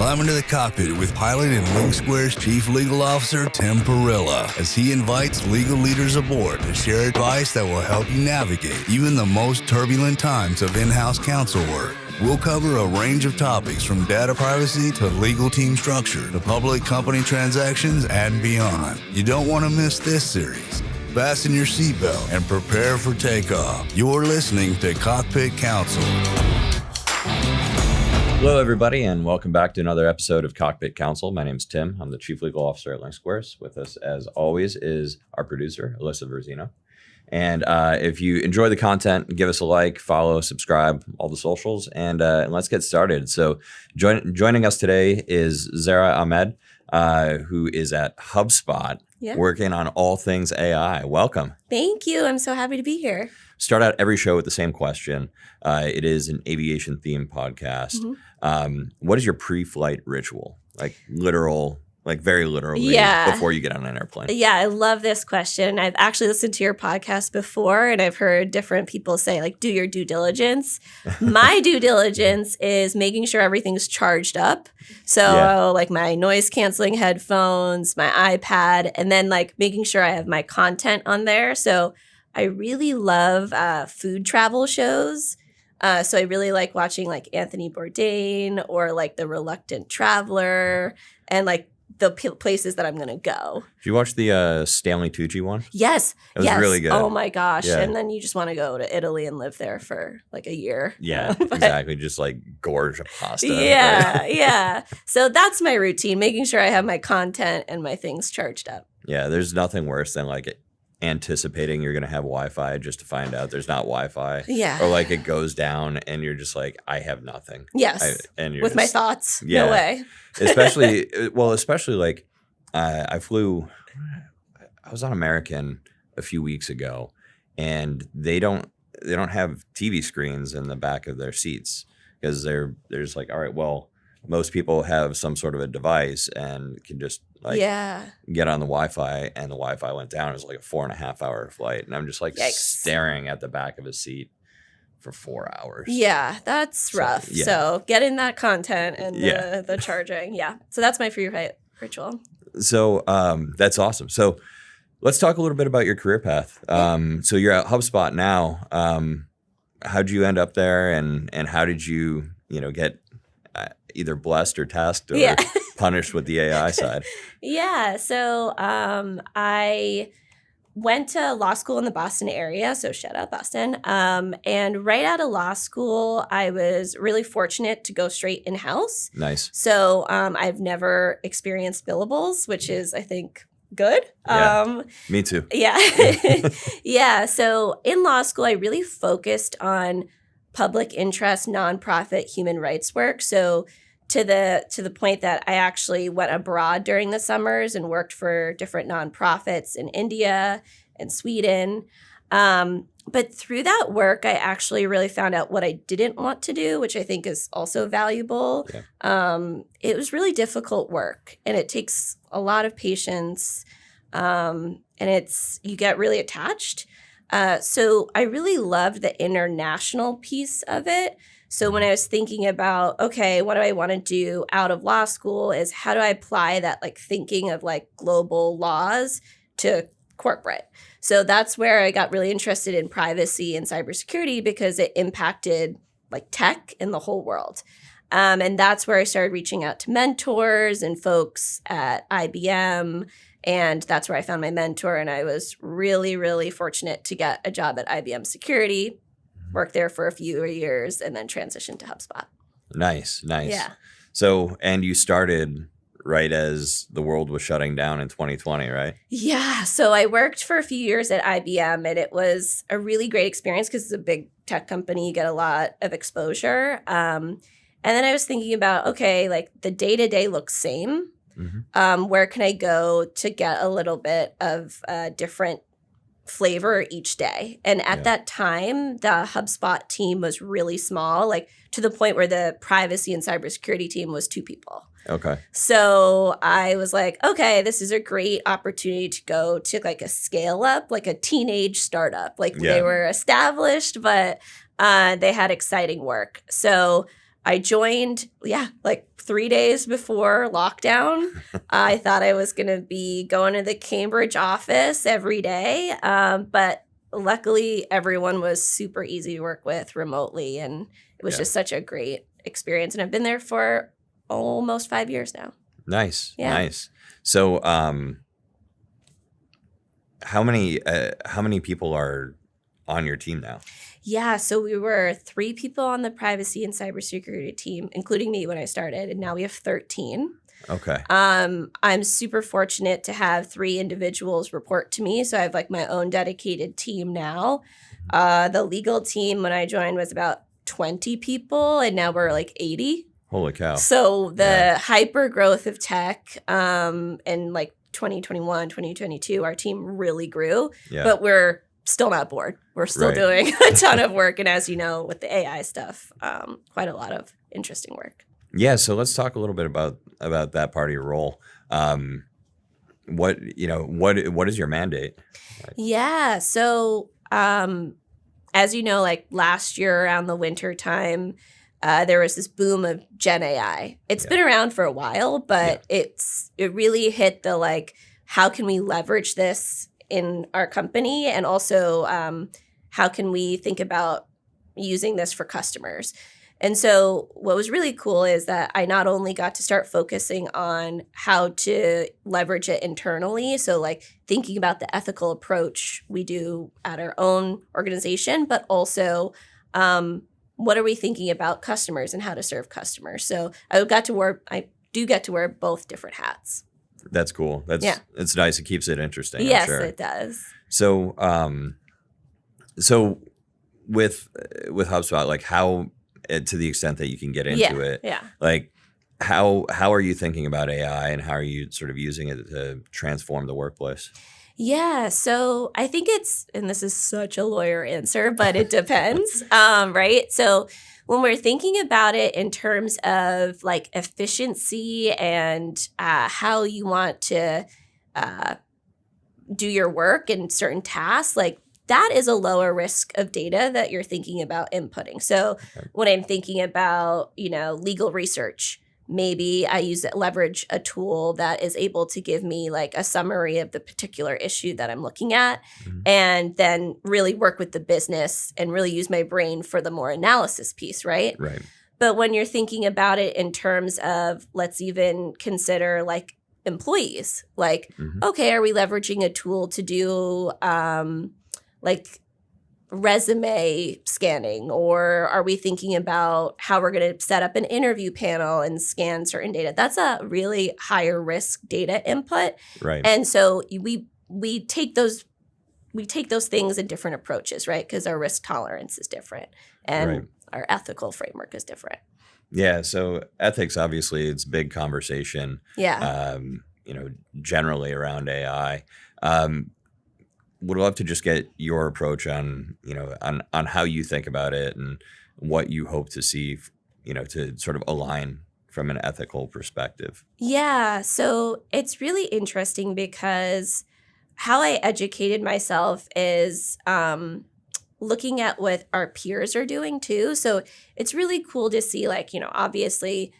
Climb into the cockpit with pilot and Link Square's Chief Legal Officer, Tim Perilla, as he invites legal leaders aboard to share advice that will help you navigate even the most turbulent times of in-house counsel work. We'll cover a range of topics from data privacy to legal team structure to public company transactions and beyond. You don't want to miss this series. Fasten your seatbelt and prepare for takeoff. You're listening to Cockpit Counsel. Hello, everybody, and welcome back to another episode of Cockpit Counsel. My name is Tim. I'm the Chief Legal Officer at Link Squares. With us, as always, is our producer, Alyssa Verzino. And if you enjoy the content, give us a like, follow, subscribe, all the socials, and let's get started. So joining us today is Zaihra Ahmed, who is at HubSpot, working on all things AI. Welcome. Thank you. I'm so happy to be here. Start out every show with the same question. It is an aviation-themed podcast. Mm-hmm. What is your pre-flight ritual? Very literally, before you get on an airplane. Yeah, I love this question. I've actually listened to your podcast before, and I've heard different people say, do your due diligence. My due diligence is making sure everything's charged up. So, my noise-canceling headphones, my iPad, and then, making sure I have my content on there. So, I really love food travel shows. So I really like watching, Anthony Bourdain or, The Reluctant Traveler and, the places that I'm going to go. Did you watch the Stanley Tucci one? Yes. It was really good. Oh, my gosh. Yeah. And then you just want to go to Italy and live there for a year. Yeah, exactly. Just gorge pasta. Yeah, yeah. So that's my routine, making sure I have my content and my things charged up. Yeah, there's nothing worse than anticipating you're going to have Wi-Fi just to find out there's not Wi-Fi. Yeah. Or it goes down and you're just I have nothing. Yes. With my thoughts. Yeah. No way. especially I was on American a few weeks ago and they don't have TV screens in the back of their seats because they're just all right, well, most people have some sort of a device and can just get on the Wi-Fi, and the Wi-Fi went down. It was a 4.5 hour flight, and I'm just staring at the back of a seat for 4 hours. Yeah, that's rough. Yeah. So getting that content and the charging. Yeah. So that's my free flight ritual. So that's awesome. So let's talk a little bit about your career path. So you're at HubSpot now. How'd you end up there, and how did you get either blessed or tasked or punished with the AI side? Yeah. So I went to law school in the Boston area. So shout out Boston. And right out of law school, I was really fortunate to go straight in-house. Nice. So I've never experienced billables, which is, I think, good. Yeah, me too. Yeah. Yeah. So in law school, I really focused on public interest, nonprofit human rights work. So to the point that I actually went abroad during the summers and worked for different nonprofits in India and Sweden. But through that work, I actually really found out what I didn't want to do, which I think is also valuable. Yeah. It was really difficult work, and it takes a lot of patience, and you get really attached. So I really loved the international piece of it. So when I was thinking about, okay, what do I want to do out of law school is how do I apply that thinking of global laws to corporate? So that's where I got really interested in privacy and cybersecurity because it impacted tech in the whole world. And that's where I started reaching out to mentors and folks at IBM. And that's where I found my mentor. And I was really, really fortunate to get a job at IBM Security, worked there for a few years, and then transitioned to HubSpot. Nice. Yeah. So, and you started right as the world was shutting down in 2020, right? Yeah. So I worked for a few years at IBM, and it was a really great experience because it's a big tech company. You get a lot of exposure. And then I was thinking about, okay, the day-to-day looks same. Mm-hmm. Where can I go to get a little bit of different flavor each day? And at that time, the HubSpot team was really small, to the point where the privacy and cybersecurity team was 2 people. Okay. So I was like, okay, this is a great opportunity to go to a scale up, a teenage startup. They were established, but they had exciting work. So I joined, like 3 days before lockdown. I thought I was going to be going to the Cambridge office every day. But luckily, everyone was super easy to work with remotely. And it was just such a great experience. And I've been there for almost 5 years now. Nice. Yeah. Nice. So how many people are on your team now? Yeah, so we were 3 people on the privacy and cybersecurity team, including me when I started, and now we have 13. Okay. I'm super fortunate to have 3 individuals report to me, so I have like my own dedicated team now. The legal team when I joined was about 20 people, and now we're like 80. Holy cow. So the hyper growth of tech and like 2021, 2022, our team really grew, but we're still not bored. We're still doing a ton of work. And as you know, with the AI stuff, quite a lot of interesting work. Yeah. So let's talk a little bit about that part of your role. What is your mandate? Yeah. So as you know, like last year around the winter time, there was this boom of Gen AI. It's been around for a while, but it really hit the like, how can we leverage this in our company? And also, how can we think about using this for customers? And so what was really cool is that I not only got to start focusing on how to leverage it internally, so like thinking about the ethical approach we do at our own organization, but also what are we thinking about customers and how to serve customers? So I do get to wear both different hats. That's cool. It's nice. It keeps it interesting. Yes, I'm sure. it does. So, so with HubSpot, like how, to the extent that you can get into it, like how are you thinking about AI and how are you sort of using it to transform the workplace? Yeah, so I think and this is such a lawyer answer, but it depends, right? So when we're thinking about it in terms of like efficiency and how you want to do your work and certain tasks, like that is a lower risk of data that you're thinking about inputting. So when I'm thinking about, legal research, maybe I leverage a tool that is able to give me like a summary of the particular issue that I'm looking at, and then really work with the business and really use my brain for the more analysis piece, right? Right. But when you're thinking about it in terms of, let's even consider like employees, like, okay, are we leveraging a tool to do like resume scanning, or are we thinking about how we're going to set up an interview panel and scan certain data? That's a really higher risk data input. Right. And so we take those things in different approaches, right? Because our risk tolerance is different and our ethical framework is different. Yeah. So ethics, obviously, it's a big conversation. Yeah. Generally around AI. Would love to just get your approach on how you think about it and what you hope to see, to sort of align from an ethical perspective. Yeah. So it's really interesting because how I educated myself is looking at what our peers are doing too. So it's really cool to see, like, obviously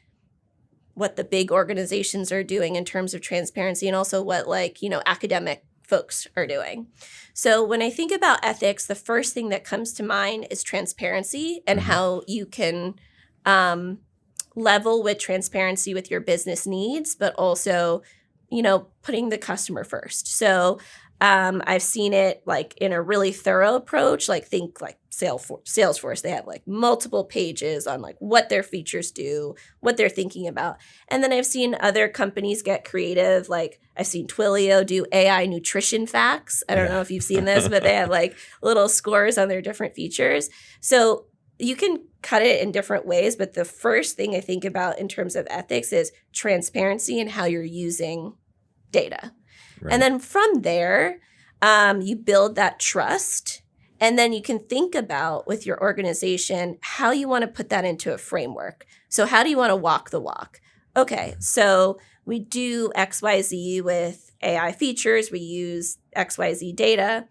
what the big organizations are doing in terms of transparency, and also what academic folks are doing. So when I think about ethics, the first thing that comes to mind is transparency and how you can level with transparency with your business needs, but also, putting the customer first. So I've seen it like in a really thorough approach, like think like Salesforce, they have like multiple pages on like what their features do, what they're thinking about. And then I've seen other companies get creative. Like I've seen Twilio do AI nutrition facts. I don't know if you've seen this, but they have like little scores on their different features. So you can cut it in different ways, but the first thing I think about in terms of ethics is transparency and how you're using data. Right. And then from there, you build that trust, and then you can think about with your organization how you want to put that into a framework. So how do you want to walk the walk? Okay, so we do XYZ with AI features. We use XYZ data.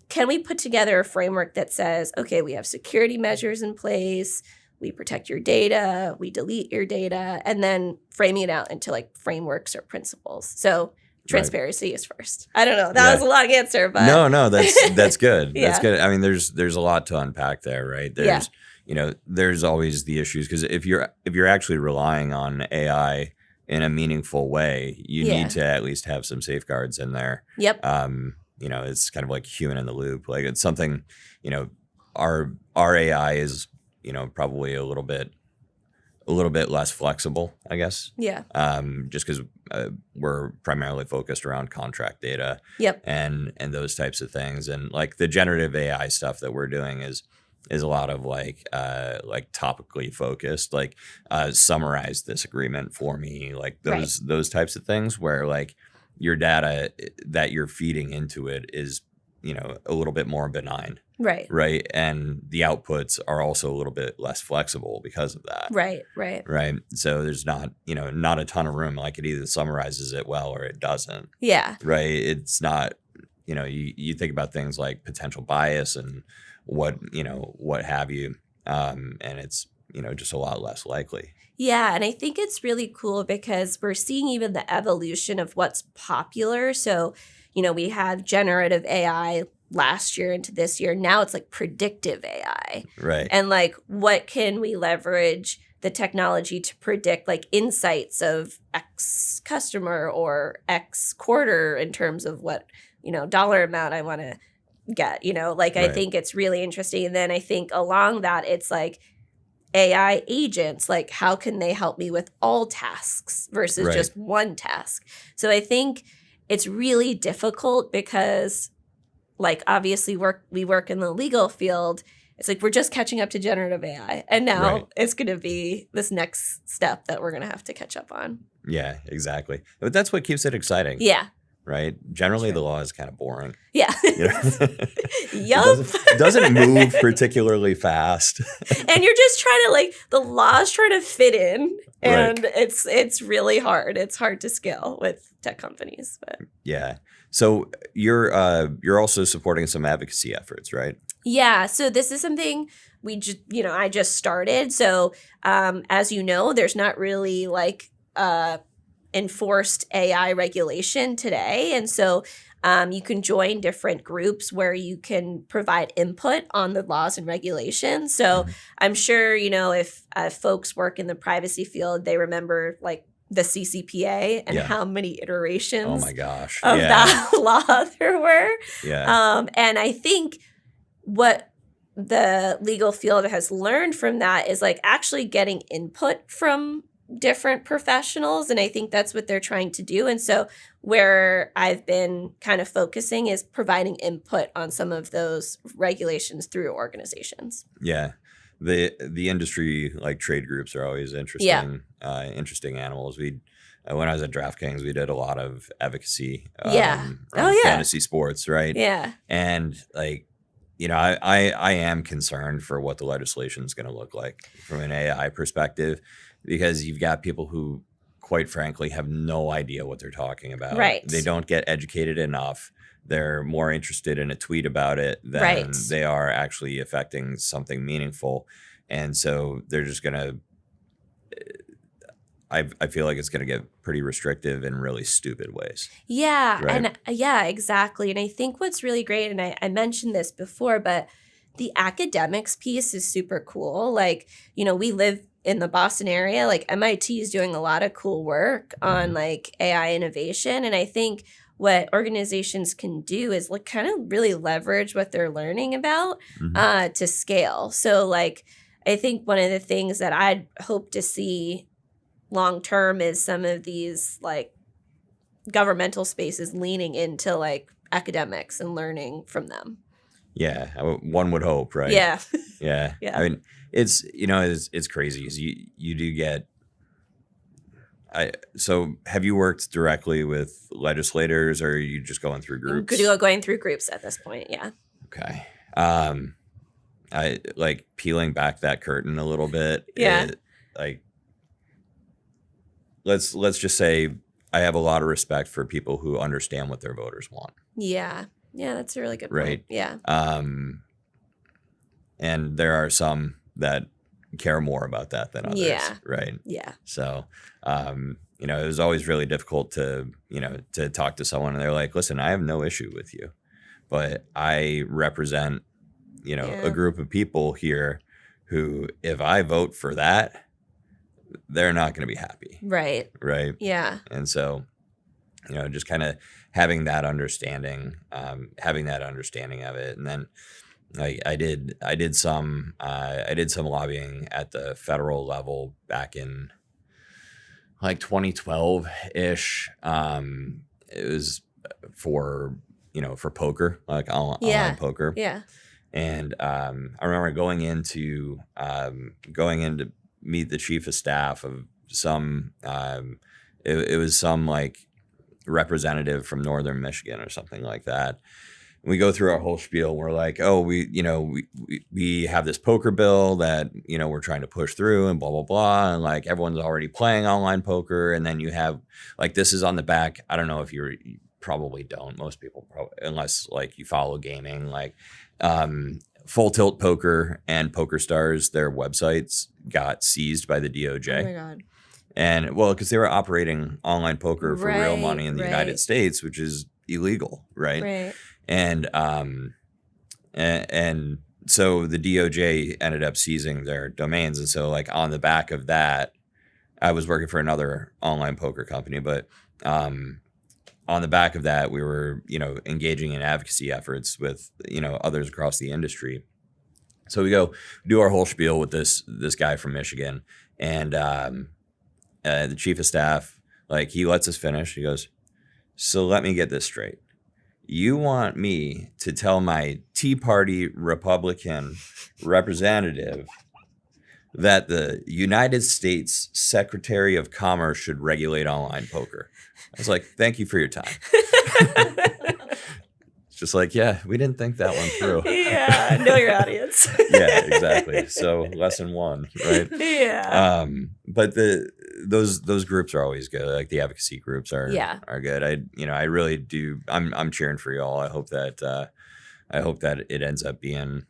Can we put together a framework that says, okay, we have security measures in place. we protect your data, we delete your data, and then framing it out into like frameworks or principles. So transparency is first. I don't know. That was a long answer, but no, that's good. Yeah. That's good. I mean, there's a lot to unpack there, right? There's there's always the issues, because if you're actually relying on AI in a meaningful way, you need to at least have some safeguards in there. Yep. It's kind of like human in the loop. Like, it's something, our AI is, probably a little bit less flexible, I guess. Yeah. Just because we're primarily focused around contract data. Yep. And those types of things. And like the generative AI stuff that we're doing is a lot of like topically focused, like summarize this agreement for me, like those types of things, where like your data that you're feeding into it is, a little bit more benign. Right. And the outputs are also a little bit less flexible because of that. Right. So there's not a ton of room. Like, it either summarizes it well or it doesn't. Yeah. Right. It's not, you think about things like potential bias and what have you. And it's, just a lot less likely. Yeah. And I think it's really cool because we're seeing even the evolution of what's popular. So, we have generative AI last year into this year. Now it's like predictive AI. Right. And like, what can we leverage the technology to predict like insights of X customer or X quarter in terms of what, dollar amount I want to get, I think it's really interesting. And then I think along that, it's like AI agents, like how can they help me with all tasks versus just one task? So I think it's really difficult because, like, obviously we work in the legal field. It's like we're just catching up to generative AI. And now it's going to be this next step that we're going to have to catch up on. Yeah, exactly. But that's what keeps it exciting. Yeah. Right? Generally, the law is kind of boring. Yeah. Yup. It doesn't move particularly fast. And you're just trying to, like, the law's trying to fit in. And it's really hard. It's hard to scale with tech companies. But yeah. So you're also supporting some advocacy efforts, right? Yeah. So this is something I just started. So as you know, there's not really like enforced AI regulation today. And so you can join different groups where you can provide input on the laws and regulations. So I'm sure, if folks work in the privacy field, they remember like the CCPA and how many iterations oh my gosh. of that law there were. Yeah. And I think what the legal field has learned from that is like actually getting input from different professionals. And I think that's what they're trying to do. And so where I've been kind of focusing is providing input on some of those regulations through organizations. Yeah. The industry, like trade groups, are always interesting, interesting animals. When I was at DraftKings, we did a lot of advocacy around fantasy sports, right? Yeah. And like, I am concerned for what the legislation is going to look like from an AI perspective, because you've got people who, quite frankly, have no idea what they're talking about. Right. They don't get educated enough. They're more interested in a tweet about it than they are actually affecting something meaningful. And so they're just going to, I feel like it's going to get pretty restrictive in really stupid ways. Yeah. Right? And yeah, exactly. And I think what's really great, and I mentioned this before, but the academics piece is super cool. Like, we live in the Boston area. Like MIT is doing a lot of cool work on like AI innovation. And I think what organizations can do is like kind of really leverage what they're learning about to scale. So like, I think one of the things that I'd hope to see long term is some of these like governmental spaces leaning into like academics and learning from them. Yeah, one would hope, right? Yeah. Yeah. I mean, it's it's crazy because you do get. So have you worked directly with legislators, or are you just going through groups? Going through groups at this point, yeah. Okay. I like peeling back that curtain a little bit. Yeah. Let's just say I have a lot of respect for people who understand what their voters want. Yeah. Yeah, that's a really good point. Right. Yeah. And there are some that care more about that than others. Yeah. Right. Yeah. So, it was always really difficult to talk to someone and they're like, listen, I have no issue with you, but I represent, a group of people here who, if I vote for that, they're not going to be happy. Right. Right. Yeah. And so, just kind of having that understanding of it. And then I did some lobbying at the federal level back in like 2012 ish. It was for poker, like online poker. Yeah. And I remember going in to meet the chief of staff of some it was some like representative from northern Michigan or something like that. And we go through our whole spiel. We're like, oh, we have this poker bill that we're trying to push through and blah blah blah, and like everyone's already playing online poker, and then you have like this is on the back. I don't know if you probably don't. Most people probably, unless like you follow gaming, like Full Tilt Poker and PokerStars, their websites got seized by the DOJ. Oh my God. And well, because they were operating online poker for real money in the Right. United States, which is illegal, right? Right. And so the DOJ ended up seizing their domains. And so like on the back of that, I was working for another online poker company, but on the back of that, we were, engaging in advocacy efforts with, others across the industry. So we go do our whole spiel with this guy from Michigan, and the chief of staff, like he lets us finish. He goes, so let me get this straight. You want me to tell my Tea Party Republican representative that the United States Secretary of Commerce should regulate online poker? I was like, thank you for your time. It's just like, yeah, we didn't think that one through. Yeah, know your audience. Yeah, exactly. So lesson one, right? Yeah. But those groups are always good. Like the advocacy groups are good. I really do. I'm cheering for y'all. I hope that it ends up being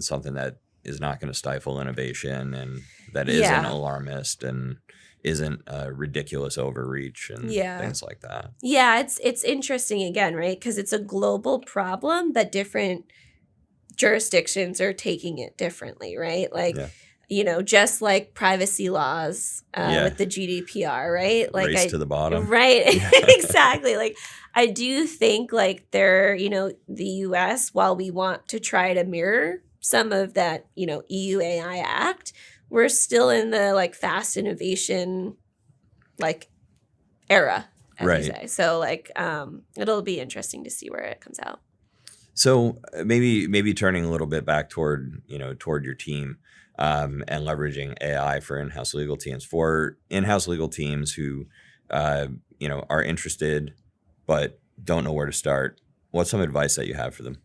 something that is not going to stifle innovation and that isn't alarmist and isn't ridiculous overreach and things like that. Yeah, it's interesting again, right? Because it's a global problem that different jurisdictions are taking it differently, right? Like, just like privacy laws with the GDPR, right? Like race to the bottom. Right, exactly. Like I do think like the US, while we want to try to mirror some of that, EU AI Act, we're still in the like fast innovation like era, as you say. So like it'll be interesting to see where it comes out. So maybe turning a little bit back toward your team and leveraging AI for in-house legal teams. For in-house legal teams who are interested but don't know where to start, what's some advice that you have for them?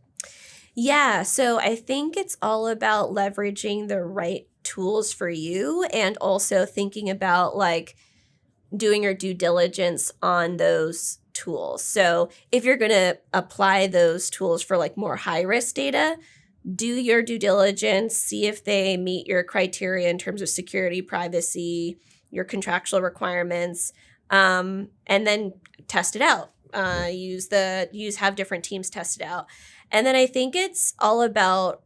Yeah, so I think it's all about leveraging the right tools for you and also thinking about like doing your due diligence on those tools. So if you're going to apply those tools for like more high risk data, do your due diligence, see if they meet your criteria in terms of security, privacy, your contractual requirements, and then test it out. Have different teams test it out. And then I think it's all about,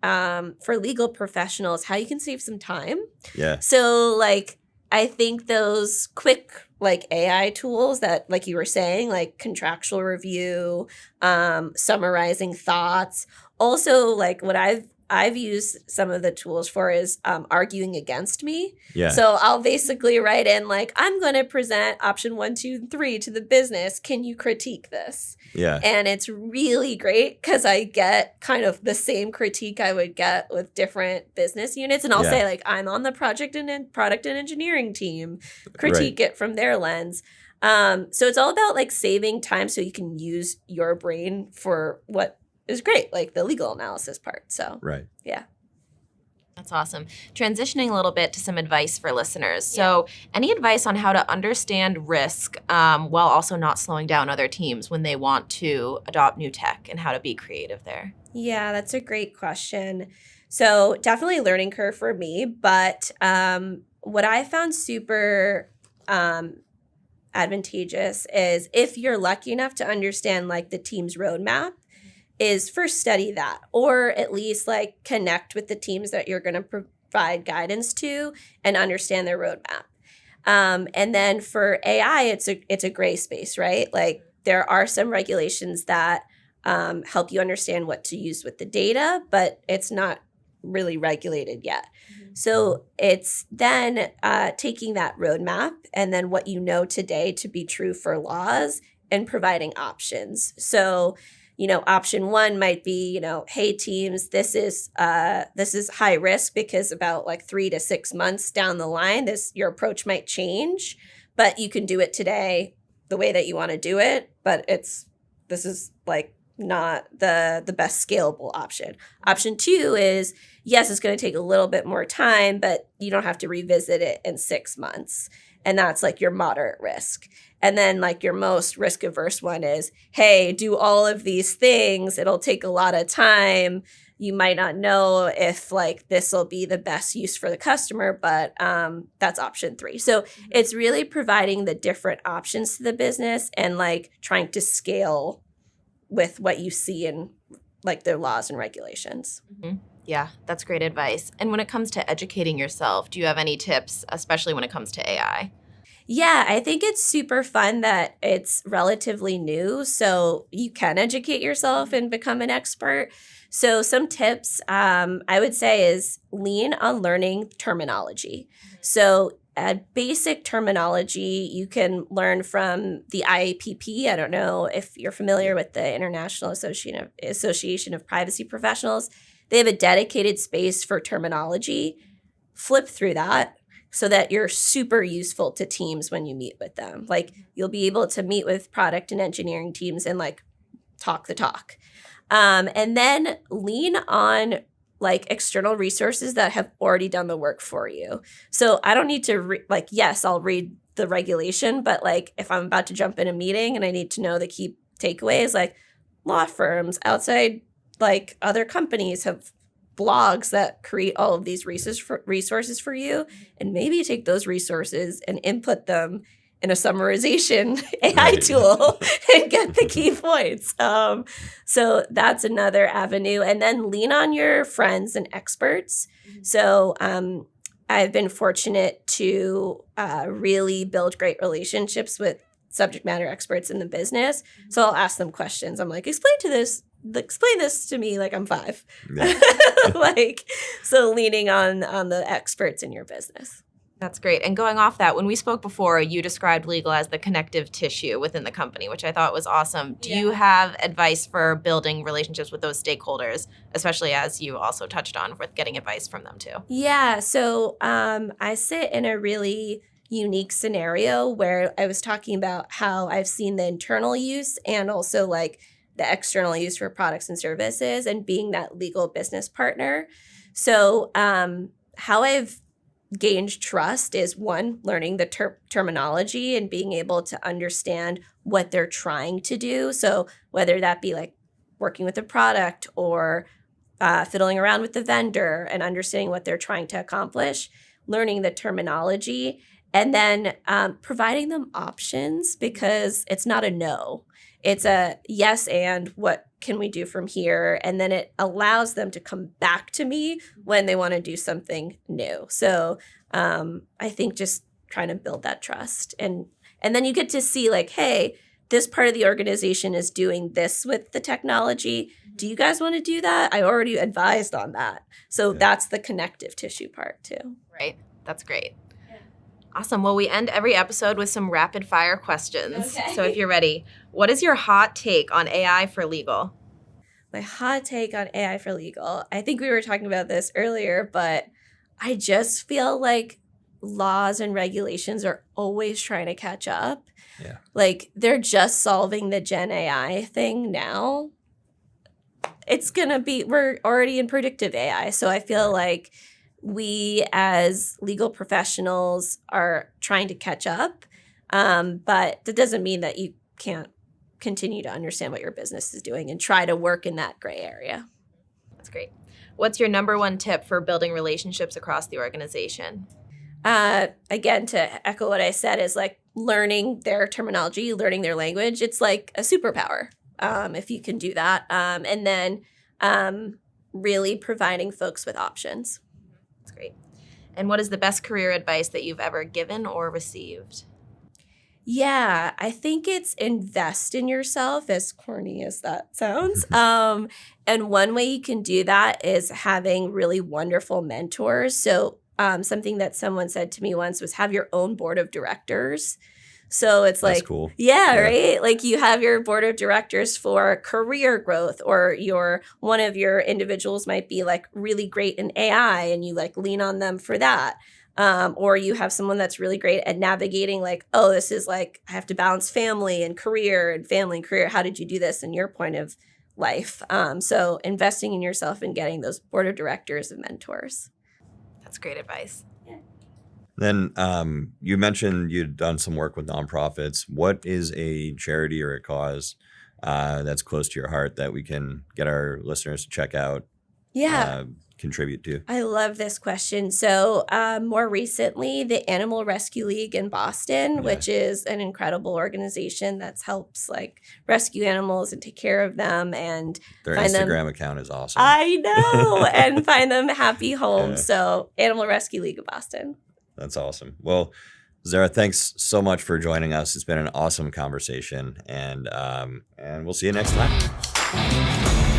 for legal professionals, how you can save some time. Yeah. So like, I think those quick like AI tools that, like you were saying, like contractual review, summarizing thoughts. Also, like what I've used some of the tools for is arguing against me. Yeah. So I'll basically write in like, I'm going to present option 1, 2, and 3 to the business. Can you critique this? Yeah. And it's really great because I get kind of the same critique I would get with different business units. And I'll say like, I'm on the project and product and engineering team, critique it from their lens. So it's all about like saving time so you can use your brain for what is great, like the legal analysis part. So, yeah. That's awesome. Transitioning a little bit to some advice for listeners. So any advice on how to understand risk while also not slowing down other teams when they want to adopt new tech and how to be creative there? Yeah, that's a great question. So definitely learning curve for me. But what I found super advantageous is if you're lucky enough to understand like the team's roadmap, is first study that, or at least like connect with the teams that you're going to provide guidance to and understand their roadmap. And then for AI, it's a gray space, right? Like there are some regulations that help you understand what to use with the data, but it's not really regulated yet. So it's then taking that roadmap and then what you know today to be true for laws and providing options. So, option one might be, hey teams, this is high risk because about like 3 to 6 months down the line, your approach might change, but you can do it today the way that you want to do it. But this is like not the best scalable option. Option two is, yes, it's going to take a little bit more time, but you don't have to revisit it in 6 months. And that's like your moderate risk. And then like your most risk averse one is, hey, do all of these things. It'll take a lot of time. You might not know if like this will be the best use for the customer, but that's option three. So it's really providing the different options to the business and like trying to scale with what you see in like their laws and regulations. Mm-hmm. Yeah, that's great advice. And when it comes to educating yourself, do you have any tips, especially when it comes to AI? Yeah, I think it's super fun that it's relatively new, so you can educate yourself and become an expert. So some tips I would say is lean on learning terminology. So basic terminology you can learn from the IAPP. I don't know if you're familiar with the International Association of Privacy Professionals. They have a dedicated space for terminology. Flip through that so that you're super useful to teams when you meet with them. Like you'll be able to meet with product and engineering teams and like talk the talk. And then lean on like external resources that have already done the work for you. So I don't need to yes, I'll read the regulation, but like if I'm about to jump in a meeting and I need to know the key takeaways, like law firms, outside like other companies have blogs that create all of these resources for you, and maybe you take those resources and input them in a summarization AI tool and get the key points. So that's another avenue. And then lean on your friends and experts. So I've been fortunate to really build great relationships with subject matter experts in the business. So I'll ask them questions. I'm like, explain this to me like I'm 5. Yeah. So leaning on the experts in your business. That's great. And going off that, when we spoke before, you described legal as the connective tissue within the company, which I thought was awesome. Do you have advice for building relationships with those stakeholders, especially as you also touched on with getting advice from them too? Yeah. So I sit in a really unique scenario where I was talking about how I've seen the internal use and also like the external use for products and services and being that legal business partner. So how I've gained trust is one, learning the terminology and being able to understand what they're trying to do. So whether that be like working with a product or fiddling around with the vendor and understanding what they're trying to accomplish, learning the terminology, and then providing them options because it's not a no. It's a yes, and what can we do from here? And then it allows them to come back to me when they want to do something new. So I think just trying to build that trust. And then you get to see like, hey, this part of the organization is doing this with the technology. Do you guys want to do that? I already advised on that. So that's the connective tissue part too. Right. That's great. Awesome. Well, we end every episode with some rapid fire questions. Okay. So if you're ready, what is your hot take on AI for legal? My hot take on AI for legal. I think we were talking about this earlier, but I just feel like laws and regulations are always trying to catch up. Yeah. Like they're just solving the Gen AI thing now. We're already in predictive AI. So I feel like we as legal professionals are trying to catch up, but that doesn't mean that you can't continue to understand what your business is doing and try to work in that gray area. That's great. What's your number one tip for building relationships across the organization? Again, to echo what I said, is like learning their terminology, learning their language. It's like a superpower if you can do that. And then really providing folks with options. That's great. And what is the best career advice that you've ever given or received? Yeah, I think it's invest in yourself, as corny as that sounds. And one way you can do that is having really wonderful mentors. So something that someone said to me once was have your own board of directors. So it's That's like, cool. yeah, right? Like you have your board of directors for career growth, or one of your individuals might be like really great in AI and you like lean on them for that. Or you have someone that's really great at navigating like, oh, this is like, I have to balance family and career and family and career. How did you do this in your point of life? So investing in yourself and getting those board of directors and mentors. That's great advice. Then you mentioned you'd done some work with nonprofits. What is a charity or a cause that's close to your heart that we can get our listeners to check out, contribute to? I love this question. So more recently, the Animal Rescue League in Boston, which is an incredible organization that helps like rescue animals and take care of them, and Their find Instagram account is awesome. I know, and find them happy homes. Yeah. So Animal Rescue League of Boston. That's awesome. Well, Zaihra, thanks so much for joining us. It's been an awesome conversation, and we'll see you next time.